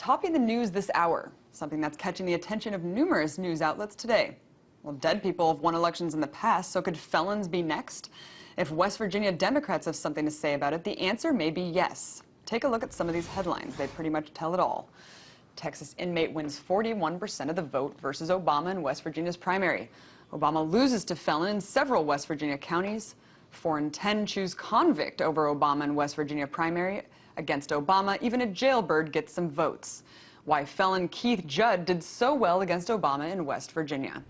topping the news this hour, something that's catching the attention of numerous news outlets today. Well, dead people have won elections in the past, so could felons be next? If West Virginia Democrats have something to say about it, the answer may be yes. Take a look at some of these headlines. They pretty much tell it all. Texas inmate wins 41% of the vote versus Obama in West Virginia's primary. Obama loses to felon in several West Virginia counties. 4 in 10 choose convict over Obama in West Virginia primary. Against Obama, even a jailbird gets some votes. Why felon Keith Judd did so well against Obama in West Virginia.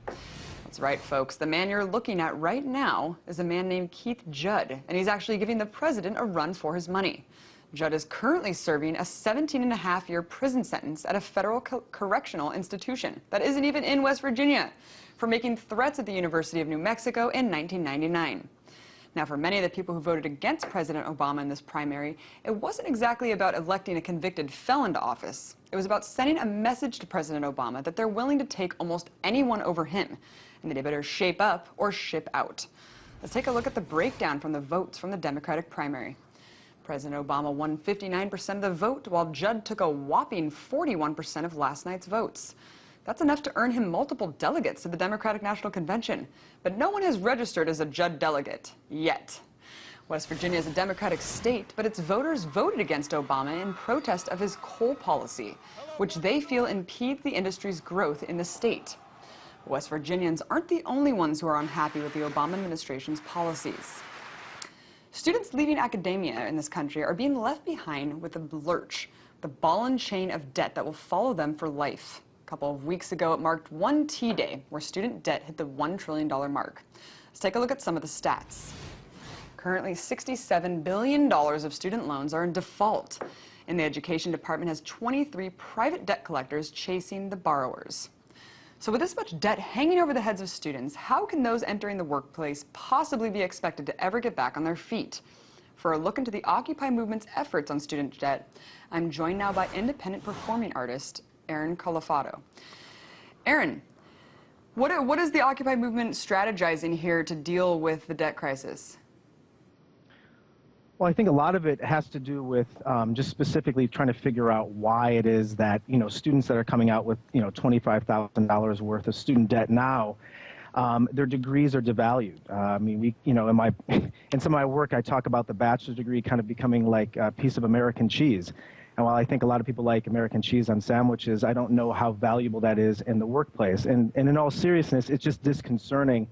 That's right, folks. The man you're looking at right now is a man named Keith Judd, and he's actually giving the president a run for his money. Judd is currently serving a 17-and-a-half-year prison sentence at a federal correctional institution that isn't even in West Virginia for making threats at the University of New Mexico in 1999. Now, for many of the people who voted against President Obama in this primary, it wasn't exactly about electing a convicted felon to office. It was about sending a message to President Obama that they're willing to take almost anyone over him, and that he better shape up or ship out. Let's take a look at the breakdown from the votes from the Democratic primary. President Obama won 59% of the vote, while Judd took a whopping 41% of last night's votes. That's enough to earn him multiple delegates to the Democratic National Convention. But no one has registered as a Judd delegate yet. West Virginia is a Democratic state, but its voters voted against Obama in protest of his coal policy, which they feel impedes the industry's growth in the state. West Virginians aren't the only ones who are unhappy with the Obama administration's policies. Students leaving academia in this country are being left behind with a lurch, the ball and chain of debt that will follow them for life. A couple of weeks ago, it marked one T-Day where student debt hit the $1 trillion mark. Let's take a look at some of the stats. Currently, $67 billion of student loans are in default, and the Education Department has 23 private debt collectors chasing the borrowers. So with this much debt hanging over the heads of students, how can those entering the workplace possibly be expected to ever get back on their feet? For a look into the Occupy movement's efforts on student debt, I'm joined now by independent performing artist AaronCalafato. Aaron, what is the Occupy movement strategizing here to deal with the debt crisis? Well, I think a lot of it has to do with just specifically trying to figure out why it is that, students that are coming out with, $25,000 worth of student debt now, their degrees are devalued. I mean, in some of my work, I talk about the bachelor's degree kind of becoming like a piece of American cheese. And while I think a lot of people like American cheese on sandwiches, I don't know how valuable that is in the workplace. And in all seriousness, it's just disconcerting.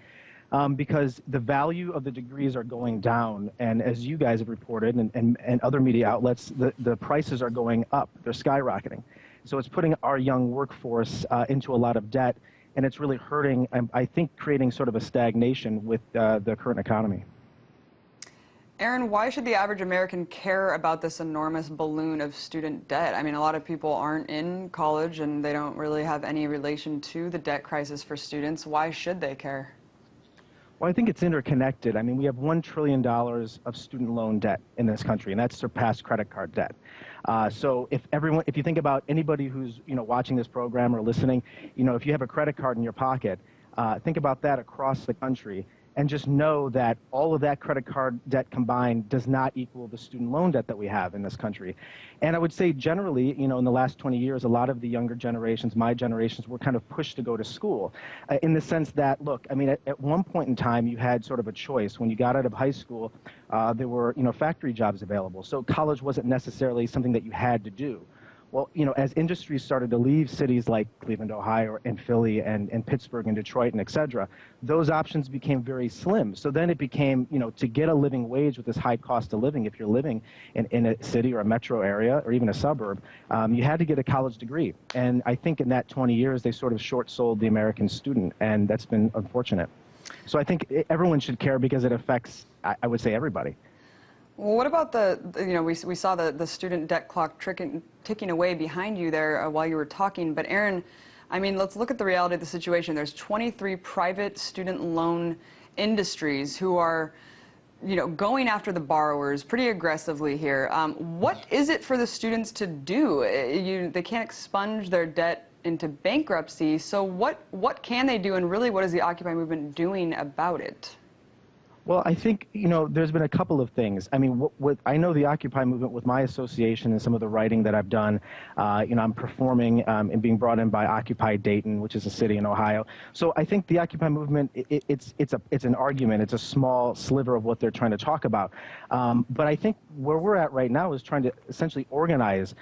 Because the value of the degrees are going down, and as you guys have reported, and other media outlets, the prices are going up. They're skyrocketing. So it's putting our young workforce into a lot of debt, and it's really hurting, I think, creating sort of a stagnation with the current economy. Aaron, why should the average American care about this enormous balloon of student debt? I mean, a lot of people aren't in college, and they don't really have any relation to the debt crisis for students. Why should they care? Well, I think it's interconnected. I mean, we have $1 trillion of student loan debt in this country, and that's surpassed credit card debt. So if you think about anybody who's, watching this program or listening, if you have a credit card in your pocket, think about that across the country, and just know that all of that credit card debt combined does not equal the student loan debt that we have in this country. And I would say generally, in the last 20 years, a lot of the younger generations, my generations, were kind of pushed to go to school in the sense that, look, I mean, at one point in time, you had sort of a choice. When you got out of high school, there were, factory jobs available. So college wasn't necessarily something that you had to do. Well, as industries started to leave cities like Cleveland, Ohio, and Philly, and Pittsburgh, and Detroit, and et cetera, those options became very slim. So then it became, to get a living wage with this high cost of living, if you're living in a city or a metro area or even a suburb, you had to get a college degree. And I think in that 20 years, they sort of short-sold the American student, and that's been unfortunate. So I think everyone should care because it affects, I would say, everybody. Well, what about we saw the student debt clock ticking away behind you there while you were talking. But Aaron, I mean, let's look at the reality of the situation. There's 23 private student loan industries who are, going after the borrowers pretty aggressively here. What is it for the students to do? They can't expunge their debt into bankruptcy. So what can they do, and really what is the Occupy movement doing about it? Well, I think, there's been a couple of things. I mean, what I know the Occupy movement with my association and some of the writing that I've done, I'm performing and being brought in by Occupy Dayton, which is a city in Ohio. So I think the Occupy movement, it's an argument. It's a small sliver of what they're trying to talk about. But I think where we're at right now is trying to essentially organize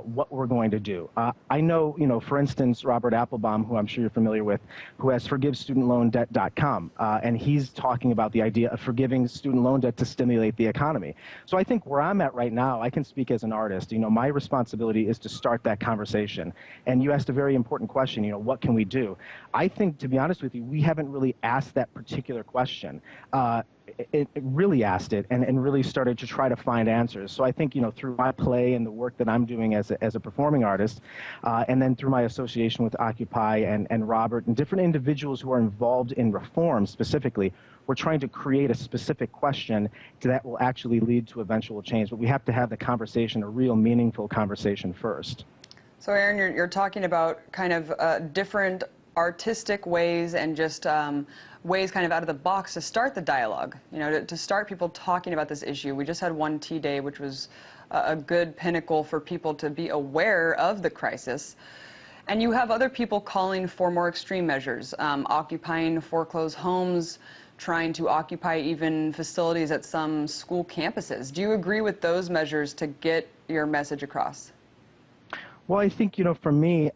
what we're going to do. I know, for instance, Robert Applebaum, who I'm sure you're familiar with, who has ForgiveStudentLoanDebt.com, and he's talking about the idea of forgiving student loan debt to stimulate the economy. So I think where I'm at right now, I can speak as an artist. My responsibility is to start that conversation. And you asked a very important question, what can we do? I think, to be honest with you, we haven't really asked that particular question. It really asked it and really started to try to find answers. So I think, through my play and the work that I'm doing as a performing artist, and then through my association with Occupy and Robert and different individuals who are involved in reform specifically, we're trying to create a specific question that will actually lead to eventual change. But we have to have the conversation, a real meaningful conversation first. So Aaron, you're talking about kind of different artistic ways and just ways kind of out of the box to start the dialogue, to start people talking about this issue. We just had one Tea Day, which was a good pinnacle for people to be aware of the crisis. And you have other people calling for more extreme measures, occupying foreclosed homes, trying to occupy even facilities at some school campuses. Do you agree with those measures to get your message across? Well, I think, for me,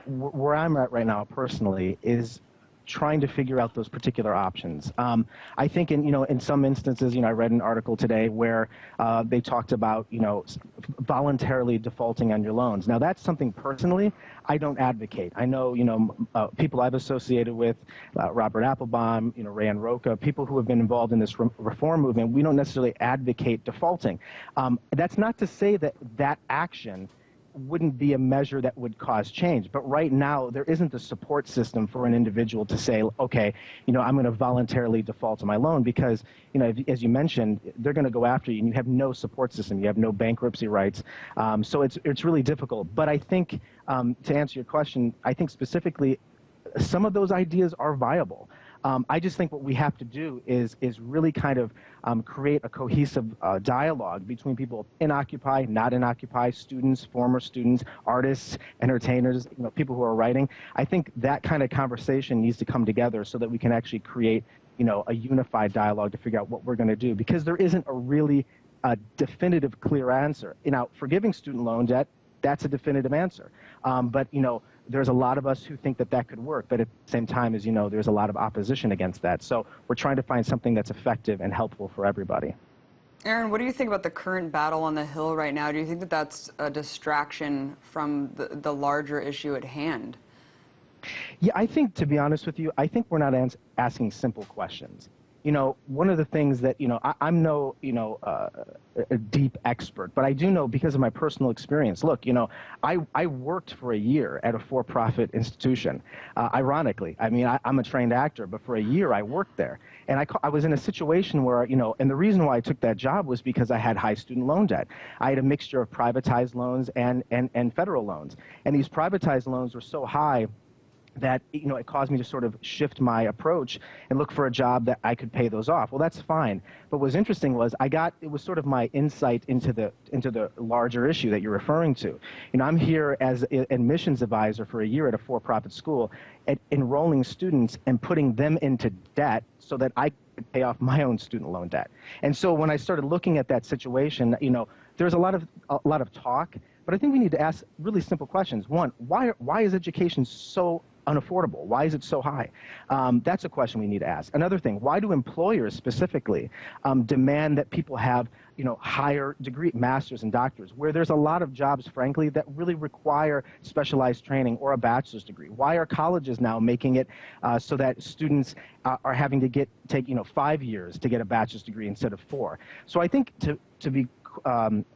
where I'm at right now personally is trying to figure out those particular options. I think in some instances, I read an article today where they talked about, voluntarily defaulting on your loans. Now, that's something personally I don't advocate. I know, people I've associated with, Robert Applebaum, Ray Roca, people who have been involved in this reform movement, we don't necessarily advocate defaulting. That's not to say that that action wouldn't be a measure that would cause change. But right now, there isn't the support system for an individual to say, okay, I'm going to voluntarily default on my loan because, as you mentioned, they're going to go after you and you have no support system. You have no bankruptcy rights. So it's really difficult. But I think, to answer your question, I think specifically, some of those ideas are viable. I just think what we have to do is really kind of create a cohesive dialogue between people in Occupy, not in Occupy, students, former students, artists, entertainers, people who are writing. I think that kind of conversation needs to come together so that we can actually create, a unified dialogue to figure out what we're going to do, because there isn't a really definitive, clear answer. Forgiving student loan debt, that's a definitive answer. But, there's a lot of us who think that that could work, but at the same time, as you know, there's a lot of opposition against that. So we're trying to find something that's effective and helpful for everybody. Aaron, what do you think about the current battle on the Hill right now? Do you think that that's a distraction from the larger issue at hand? Yeah, I think, to be honest with you, I think we're not asking simple questions. One of the things that, I'm no, a deep expert, but I do know because of my personal experience. Look, I worked for a year at a for-profit institution. Ironically, I mean, I'm a trained actor, but for a year I worked there. And I was in a situation where, and the reason why I took that job was because I had high student loan debt. I had a mixture of privatized loans and federal loans. And these privatized loans were so high that, it caused me to sort of shift my approach and look for a job that I could pay those off. Well, that's fine. But what was interesting was it was sort of my insight into the larger issue that you're referring to. I'm here as an admissions advisor for a year at a for-profit school, enrolling students and putting them into debt so that I could pay off my own student loan debt. And so when I started looking at that situation, there's a lot of talk, but I think we need to ask really simple questions. One, why is education so unaffordable? Why is it so high? That's a question we need to ask. Another thing, why do employers specifically demand that people have, higher degree, masters and doctors, where there's a lot of jobs, frankly, that really require specialized training or a bachelor's degree? Why are colleges now making it so that students are having to take 5 years to get a bachelor's degree instead of 4? So I think to be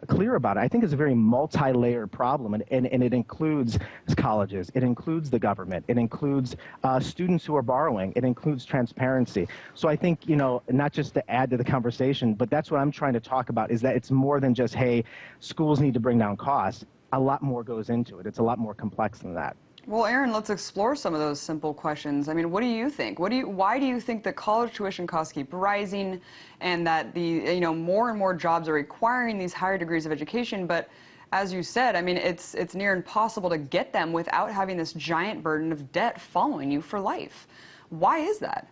clear about it, I think it's a very multi-layered problem, and it includes colleges, it includes the government, it includes students who are borrowing, it includes transparency. So I think, not just to add to the conversation, but that's what I'm trying to talk about, is that it's more than just, hey, schools need to bring down costs. A lot more goes into it. It's a lot more complex than that. Well, Aaron, let's explore some of those simple questions. I mean, what do you think? Why do you think that college tuition costs keep rising, and that more and more jobs are requiring these higher degrees of education? But as you said, I mean, it's near impossible to get them without having this giant burden of debt following you for life. Why is that?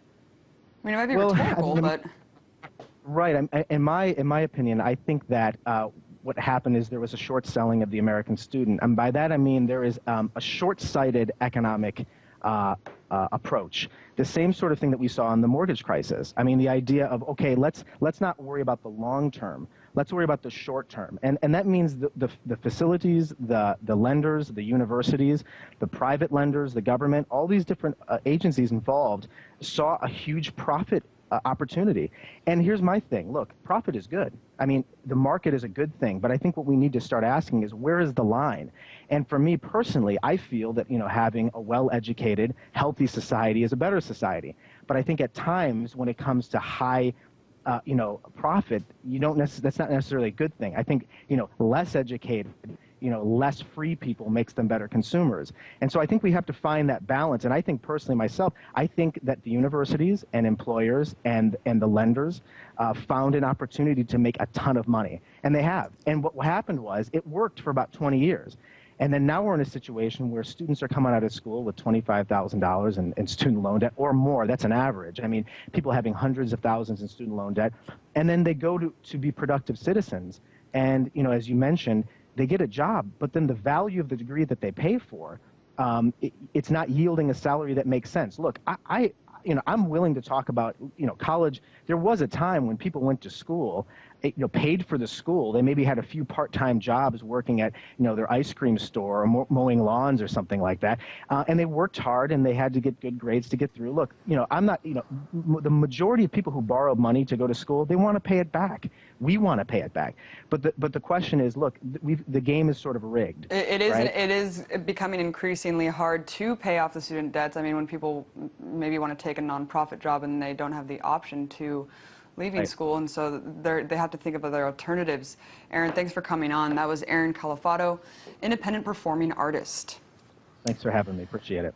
I mean, it might be rhetorical, but right. In my opinion, I think that what happened is there was a short selling of the American student. And by that I mean there is a short-sighted economic approach. The same sort of thing that we saw in the mortgage crisis. I mean, the idea of, okay, let's not worry about the long term. Let's worry about the short term. And that means the facilities, the lenders, the universities, the private lenders, the government, all these different agencies involved saw a huge profit opportunity. And here's my thing. Look, profit is good. I mean, the market is a good thing, but I think what we need to start asking is, where is the line? And for me personally, I feel that, having a well-educated, healthy society is a better society. But I think at times when it comes to high profit, that's not necessarily a good thing. I think, less educated, less free people makes them better consumers. And so I think we have to find that balance. And I think personally myself, I think that the universities and employers and the lenders found an opportunity to make a ton of money. And they have. And what happened was it worked for about 20 years. And then now we're in a situation where students are coming out of school with $25,000 in student loan debt or more. That's an average. I mean, people having hundreds of thousands in student loan debt. And then they go to be productive citizens. And, as you mentioned, they get a job, but then the value of the degree that they pay for, it's not yielding a salary that makes sense. Look, I'm willing to talk about, college. There was a time when people went to school, paid for the school. They maybe had a few part-time jobs working at, their ice cream store or mowing lawns or something like that. And they worked hard and they had to get good grades to get through. Look, I'm not, the majority of people who borrow money to go to school, they want to pay it back. We want to pay it back. But the question is, look, the game is sort of rigged. It is, right? It is becoming increasingly hard to pay off the student debts. I mean, when people maybe want to take a nonprofit job and they don't have the option to leaving school, and so they have to think of other alternatives. Aaron, thanks for coming on. That was AaronCalafato, independent performing artist. Thanks for having me. Appreciate it.